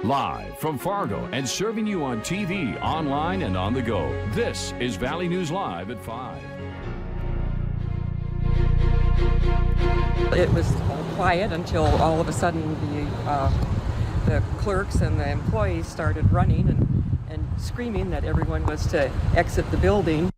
Live from Fargo and serving you on TV, online, and on the go. This is Valley News Live at 5. It was quiet until all of a sudden the clerks and the employees started running and screaming that everyone was to exit the building.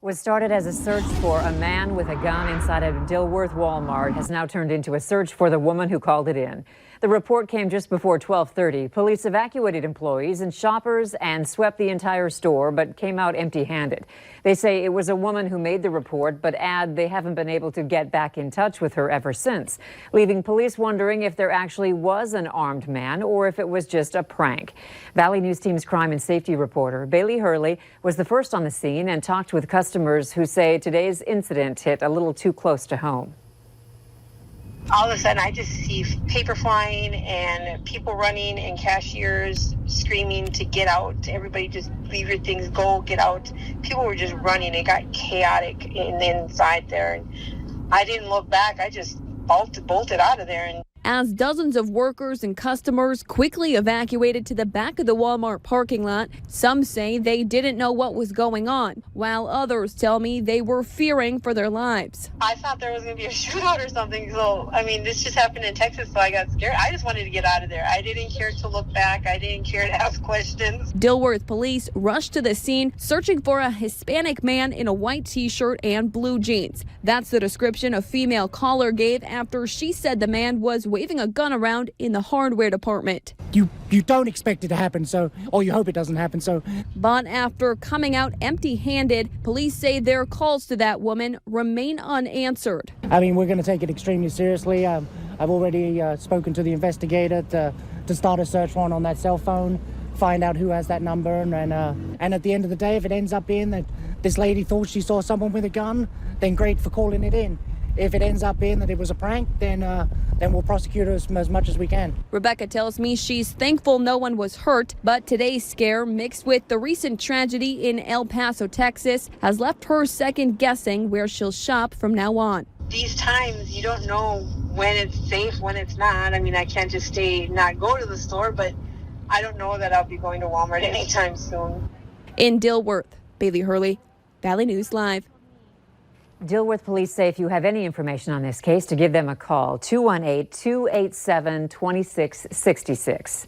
Was started as a search for a man with a gun inside a Dilworth Walmart has now turned into a search for the woman who called it in. The report came just before 12:30. Police evacuated employees and shoppers and swept the entire store, but came out empty-handed. They say it was a woman who made the report, but add they haven't been able to get back in touch with her ever since, leaving police wondering if there actually was an armed man or if it was just a prank. Valley News Team's crime and safety reporter Bailey Hurley was the first on the scene and talked with customers who say today's incident hit a little too close to home. All of a sudden, I just see paper flying and people running and cashiers screaming to get out. Everybody just leave your things, go, get out. People were just running. It got chaotic inside there. And I didn't look back. I just bolted out of there. And as dozens of workers and customers quickly evacuated to the back of the Walmart parking lot, some say they didn't know what was going on, while others tell me they were fearing for their lives. I thought there was going to be a shootout or something. So, I mean, this just happened in Texas, so I got scared. I just wanted to get out of there. I didn't care to look back. I didn't care to ask questions. Dilworth police rushed to the scene, searching for a Hispanic man in a white T-shirt and blue jeans. That's the description a female caller gave after she said the man was waving a gun around in the hardware department. You don't expect it to happen, or you hope it doesn't happen, But after coming out empty-handed, police say their calls to that woman remain unanswered. I mean, we're going to take it extremely seriously. I've already spoken to the investigator to start a search warrant on that cell phone, find out who has that number, and at the end of the day, if it ends up being that this lady thought she saw someone with a gun, then great for calling it in. If it ends up being that it was a prank, then we'll prosecute her as much as we can. Rebecca tells me she's thankful no one was hurt, but today's scare, mixed with the recent tragedy in El Paso, Texas, has left her second guessing where she'll shop from now on. These times, you don't know when it's safe, when it's not. I mean, I can't just not go to the store, but I don't know that I'll be going to Walmart anytime soon. In Dilworth, Bailey Hurley, Valley News Live. Dilworth police say if you have any information on this case, to give them a call, 218-287-2666.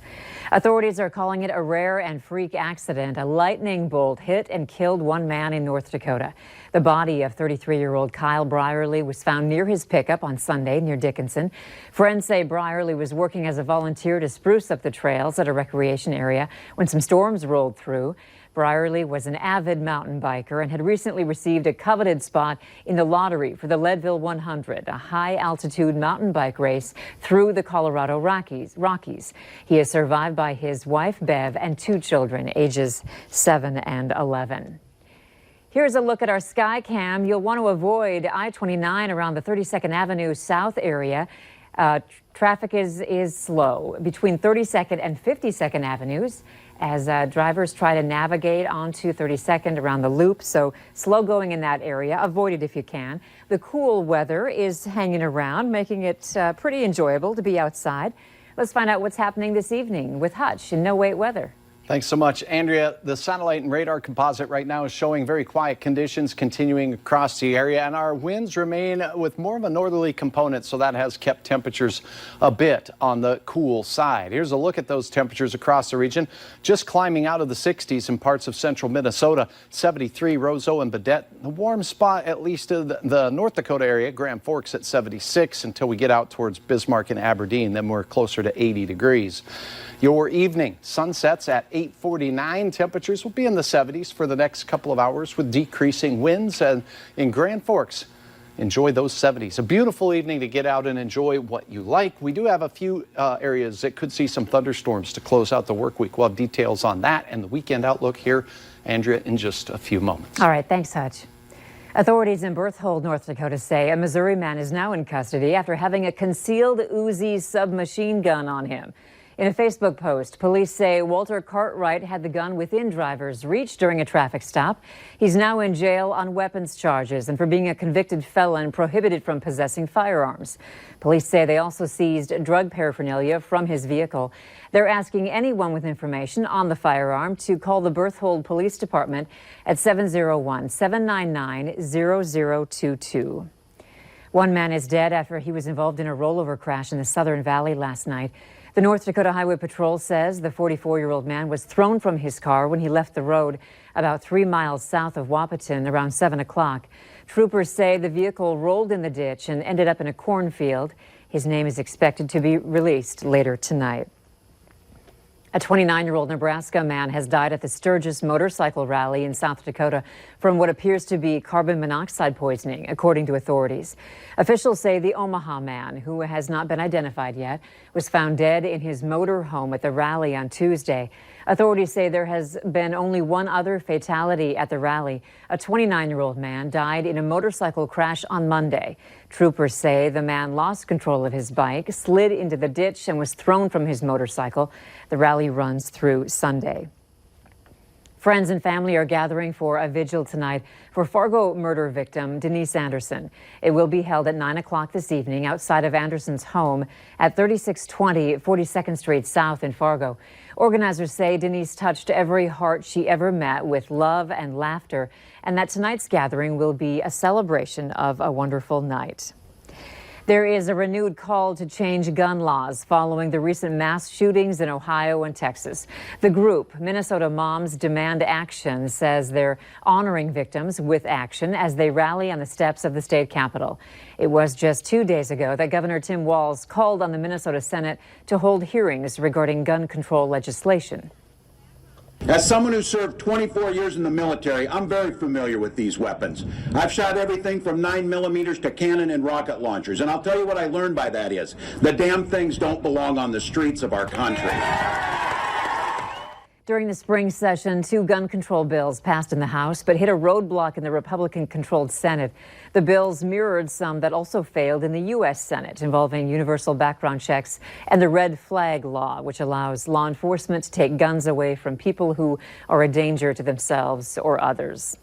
Authorities are calling it a rare and freak accident. A lightning bolt hit and killed one man in North Dakota. The body of 33-year-old Kyle Brierly was found near his pickup on Sunday near Dickinson. Friends say Brierly was working as a volunteer to spruce up the trails at a recreation area when some storms rolled through. Brierly was an avid mountain biker and had recently received a coveted spot in the lottery for the Leadville 100, a high-altitude mountain bike race through the Colorado Rockies. He is survived by his wife, Bev, and 2 children, ages 7 and 11. Here's a look at our sky cam. You'll want to avoid I-29 around the 32nd Avenue South area. Traffic is slow between 32nd and 52nd Avenues as drivers try to navigate onto 32nd around the loop. So slow going in that area. Avoid it if you can. The cool weather is hanging around, making it pretty enjoyable to be outside. Let's find out what's happening this evening with Hutch in No Wait Weather. Thanks so much, Andrea. The satellite and radar composite right now is showing very quiet conditions continuing across the area, and our winds remain with more of a northerly component, so that has kept temperatures a bit on the cool side. Here's a look at those temperatures across the region, just climbing out of the 60s in parts of central Minnesota, 73 Roseau and Badette. The warm spot, at least in the North Dakota area, Grand Forks at 76 until we get out towards Bismarck and Aberdeen. Then we're closer to 80 degrees. Your evening sunsets at 8:49. Temperatures will be in the 70s for the next couple of hours with decreasing winds. And in Grand Forks, enjoy those 70s. A beautiful evening to get out and enjoy what you like. We do have a few areas that could see some thunderstorms to close out the work week. We'll have details on that and the weekend outlook here, Andrea, in just a few moments. All right, thanks, Hutch. Authorities in Berthold, North Dakota say a Missouri man is now in custody after having a concealed Uzi submachine gun on him. In a Facebook post, police say Walter Cartwright had the gun within driver's reach during a traffic stop. He's now in jail on weapons charges and for being a convicted felon prohibited from possessing firearms. Police say they also seized drug paraphernalia from his vehicle. They're asking anyone with information on the firearm to call the Berthold Police Department at 701-799-0022. One man is dead after he was involved in a rollover crash in the Southern Valley last night. The North Dakota Highway Patrol says the 44-year-old man was thrown from his car when he left the road about 3 miles south of Wahpeton around 7 o'clock. Troopers say the vehicle rolled in the ditch and ended up in a cornfield. His name is expected to be released later tonight. A 29-year-old Nebraska man has died at the Sturgis motorcycle rally in South Dakota from what appears to be carbon monoxide poisoning, according to authorities. Officials say the Omaha man, who has not been identified yet, was found dead in his motor home at the rally on Tuesday. Authorities say there has been only one other fatality at the rally. A 29-year-old man died in a motorcycle crash on Monday. Troopers say the man lost control of his bike, slid into the ditch, and was thrown from his motorcycle. The rally runs through Sunday. Friends and family are gathering for a vigil tonight for Fargo murder victim Denise Anderson. It will be held at 9 o'clock this evening outside of Anderson's home at 3620 42nd Street South in Fargo. Organizers say Denise touched every heart she ever met with love and laughter, and that tonight's gathering will be a celebration of a wonderful night. There is a renewed call to change gun laws following the recent mass shootings in Ohio and Texas. The group, Minnesota Moms Demand Action, says they're honoring victims with action as they rally on the steps of the state capitol. It was just 2 days ago that Governor Tim Walz called on the Minnesota Senate to hold hearings regarding gun control legislation. As someone who served 24 years in the military, I'm very familiar with these weapons. I've shot everything from 9mm to cannon and rocket launchers, and I'll tell you what I learned by that is, the damn things don't belong on the streets of our country. During the spring session, 2 gun control bills passed in the House but hit a roadblock in the Republican-controlled Senate. The bills mirrored some that also failed in the U.S. Senate, involving universal background checks and the red flag law, which allows law enforcement to take guns away from people who are a danger to themselves or others.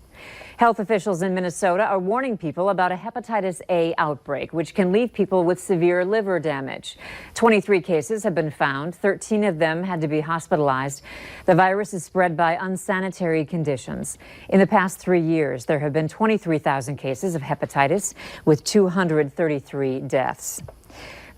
Health officials in Minnesota are warning people about a hepatitis A outbreak, which can leave people with severe liver damage. 23 cases have been found. 13 of them had to be hospitalized. The virus is spread by unsanitary conditions. In the past 3 years, there have been 23,000 cases of hepatitis, with 233 deaths.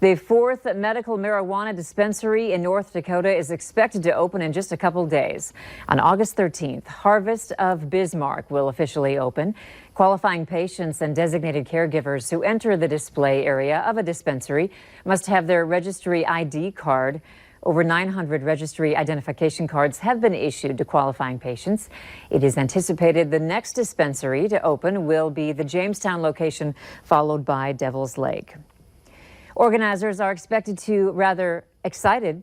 The 4th medical marijuana dispensary in North Dakota is expected to open in just a couple days. On August 13th, Harvest of Bismarck will officially open. Qualifying patients and designated caregivers who enter the display area of a dispensary must have their registry ID card. Over 900 registry identification cards have been issued to qualifying patients. It is anticipated the next dispensary to open will be the Jamestown location, followed by Devil's Lake. Organizers are excited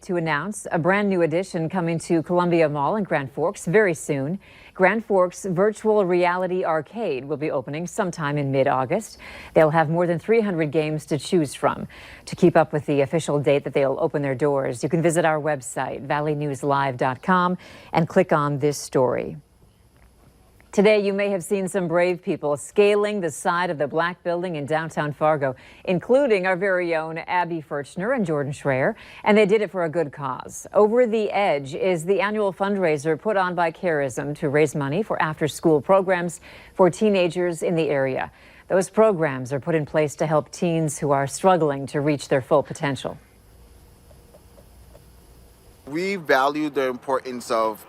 to announce a brand new addition coming to Columbia Mall in Grand Forks very soon. Grand Forks Virtual Reality Arcade will be opening sometime in mid-August. They'll have more than 300 games to choose from. To keep up with the official date that they'll open their doors, you can visit our website, valleynewslive.com, and click on this story. Today, you may have seen some brave people scaling the side of the Black Building in downtown Fargo, including our very own Abby Furchner and Jordan Schreier, and they did it for a good cause. Over the Edge is the annual fundraiser put on by Charism to raise money for after-school programs for teenagers in the area. Those programs are put in place to help teens who are struggling to reach their full potential. We value the importance of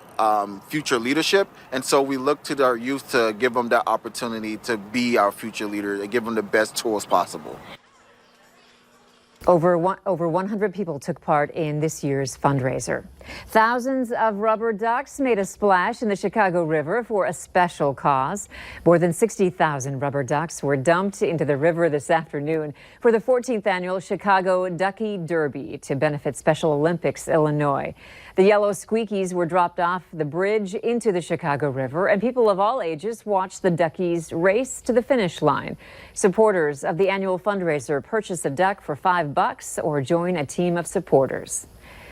future leadership, and so we look to our youth to give them that opportunity to be our future leader and give them the best tools possible. Over 100 people took part in this year's fundraiser. Thousands of rubber ducks made a splash in the Chicago River for a special cause. More than 60,000 rubber ducks were dumped into the river this afternoon for the 14th annual Chicago Ducky Derby to benefit Special Olympics Illinois. The yellow squeakies were dropped off the bridge into the Chicago River, and people of all ages watched the duckies race to the finish line. Supporters of the annual fundraiser purchase a duck for $5 or join a team of supporters.